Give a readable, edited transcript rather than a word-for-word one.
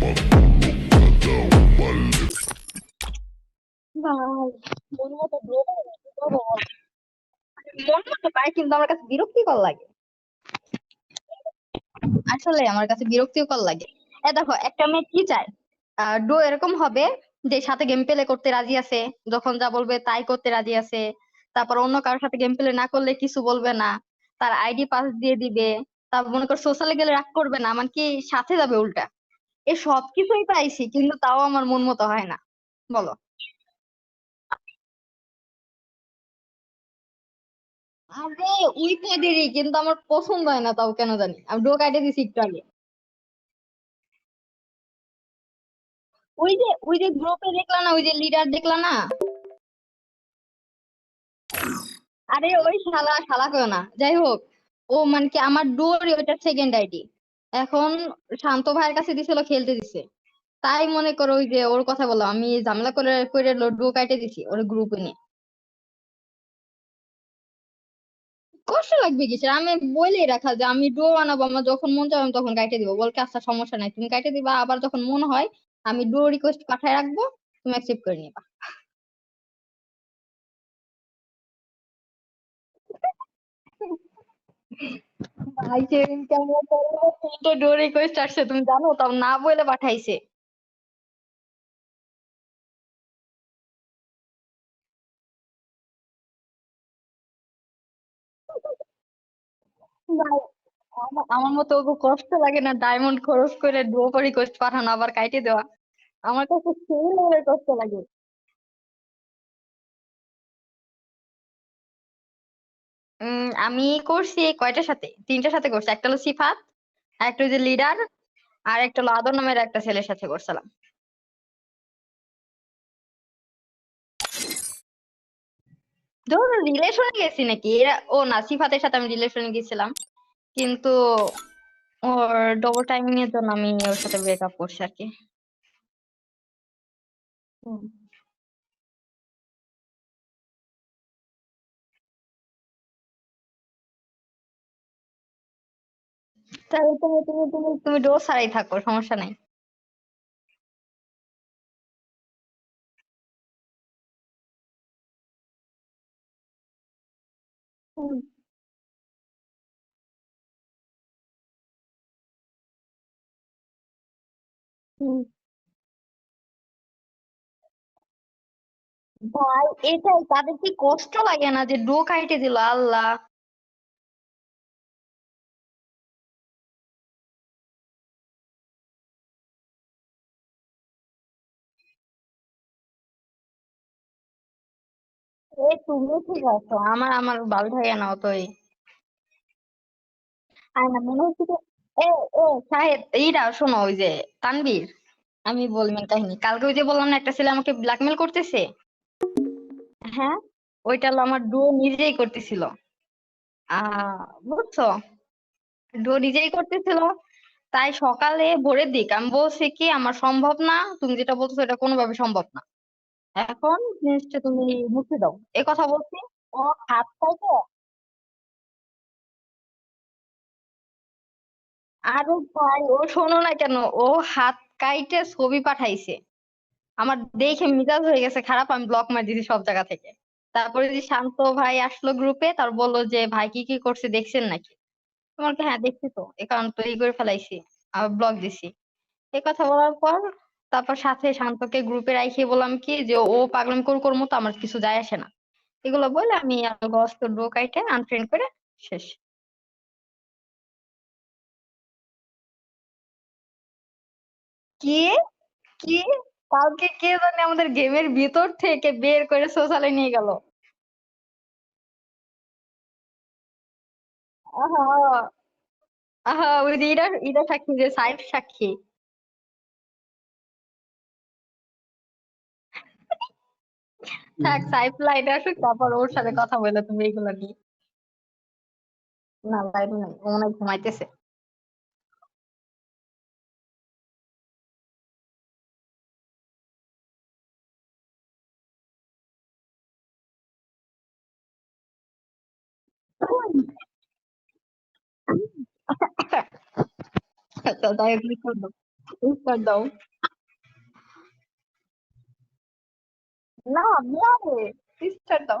ভাই, মন মতো গ্রো করে কি করবো বল? মন মতো পাই কিন্তু আমার কাছে বিরক্তিকর লাগে। আসলে আমার কাছে বিরক্তিকর লাগে। দেখো, একটা মেয়ে কি চায়? ডো এরকম হবে যে সাথে গেম প্লে করতে রাজি আছে, যখন যা বলবে তাই করতে রাজি আছে। তারপর অন্য কারোর সাথে গেম প্লে না করলে কিছু বলবে না, তার আইডি পাস দিয়ে দিবে। তারপর মনে কর সোশ্যালে গেলে রাগ করবে না, মানে কি সাথে যাবে উল্টা। এই সব কিছুই পাইছি কিন্তু তাও আমার মন মতো হয় না। বলো। আরে ওই কদেরই কিন্তু আমার পছন্দ হয় না, তাও কেন জানি আমি ডো কাটে দিছি একটু আগে। ওই যে গ্রুপে দেখলা না, ওই যে লিডার দেখলা না? আরে ওই শালা শালা কেউ না, যাই হোক। ও মানে কি আমার ডোর ওইটা সেকেন্ড আইডি। এখন শান্ত ভাইয়ের কাছে দিছিল, খেলতে দিছে। তাই মনে করো ওই যে ওর কথা বললাম, আমি ঝামেলা করে করে ডো কাটে দিছি ওর গ্রুপে নিয়ে। কষ্ট লাগবে কিসের? আমি বলেই রাখা যে আমি ডো বানাবো, আমার যখন মন চাবে আমি তখন কাটে দিব। বলকে আচ্ছা সমস্যা নাই, তুমি কাটে দিবা, আবার যখন মন হয় আমি ডো রিকোয়েস্ট পাঠায় রাখবো, তুমি অ্যাকসেপ্ট করে নিবা। ভাই সেদিন কেমন তো ডো রিকোয়েস্ট আসছে তুমি জানো, তাও না বলে পাঠাইছে। ভাই, আমার মতো ওকে কষ্ট লাগে না ডায়মন্ড খরচ করে ডো রিকোয়েস্ট পাঠানো আবার কাইটে দেওয়া? আমার কাছে সেই লেভেলের কষ্ট লাগে। আমি করছি কয়টার সাথে, তিনটার সাথে করছি। একটা হলো সিফাত, আর একটা হচ্ছে লিডার, আর একটা হলো আদর নামের একটা ছেলের সাথে করছিলাম। ধরো রিলেশনে গেছি নাকি এরা, ও না, সিফাতের সাথে আমি রিলেশনে গেছিলাম, কিন্তু ওর ডবল টাইমিং এর জন্য আমি ওর সাথে ব্রেকআপ করছি আর কি। হুম। তাহলে তুমি ডোজ ছাড়াই থাকো, সমস্যা নাই। হুম, হুম। ভাই, এটাই তাদের কি কষ্ট লাগে না যে ডো কাইটে দিল, আল্লাহ। এই তুমি ঠিক আছো, আমার আমার বাল থাকে না অতই। আর না মনে হচ্ছে যে এ এ শাহেদ, এইটা শোনো, ওই যে তানভীর, আমি বলি মেন কাহিনী। কালকে ওই যে বললাম না একটা ছেলে আমাকে ব্ল্যাকমেল করতেছে। হ্যাঁ, ওইটা হলো আমার ডো নিজেই করতেছিল। বুঝছো? ডো নিজেই করতেছিল। তাই সকালে ভোরের দিক আমি বলছি কি আমার সম্ভব না, তুমি যেটা বলছো এটা কোনোভাবে সম্ভব না, এখন জিনিসটা তুমি মুছে দাও, এ কথা বলছি। ও হাত পাইতো। আরো ভাই, ও শোনো না কেন, ও হাত কাইটে ছবি পাঠাইছে। আমার দেখে মিজাজ হয়ে গেছে খারাপ, আমি ব্লক মার দিয়েছি সব জায়গা থেকে। তারপরে যে শান্ত ভাই আসলো গ্রুপে, তার বললো যে ভাই কি কি করছে দেখছেন নাকি? তোমার কি, হ্যাঁ দেখছি তো, এ কারণ তো এই করে ফেলাইছি, আবার ব্লক দিছি। এ কথা বলার পর তারপর সাথে শান্তকে গ্রুপে রাখিয়ে বললাম কি যে ও পাগলামি করুক, মতো আমার কিছু যায় আসে না। এগুলো বলে আমি গস্ত ডো কাইটে আনফ্রেন্ড করে শেষ। কি? কি? কালকে কে জানে আমাদের গেমের ভিতর থেকে বের করে সোশ্যালে নিয়ে গেল। আহা, আহা, ওই যে ইরা সাক্ষী, যে সাইফ সাক্ষী। থাক, সাইফ লাইটে আসুক, তারপর ওর সাথে কথা বলে তুমি এগুলো নিয়ে। না, লাইট নাই, ও মনে হয় ঘুমাইতেছে। আচ্ছা, যাই হোক, কি করবো? স্টার্ট দাও। না, মিয়া রে, স্টার্ট দাও।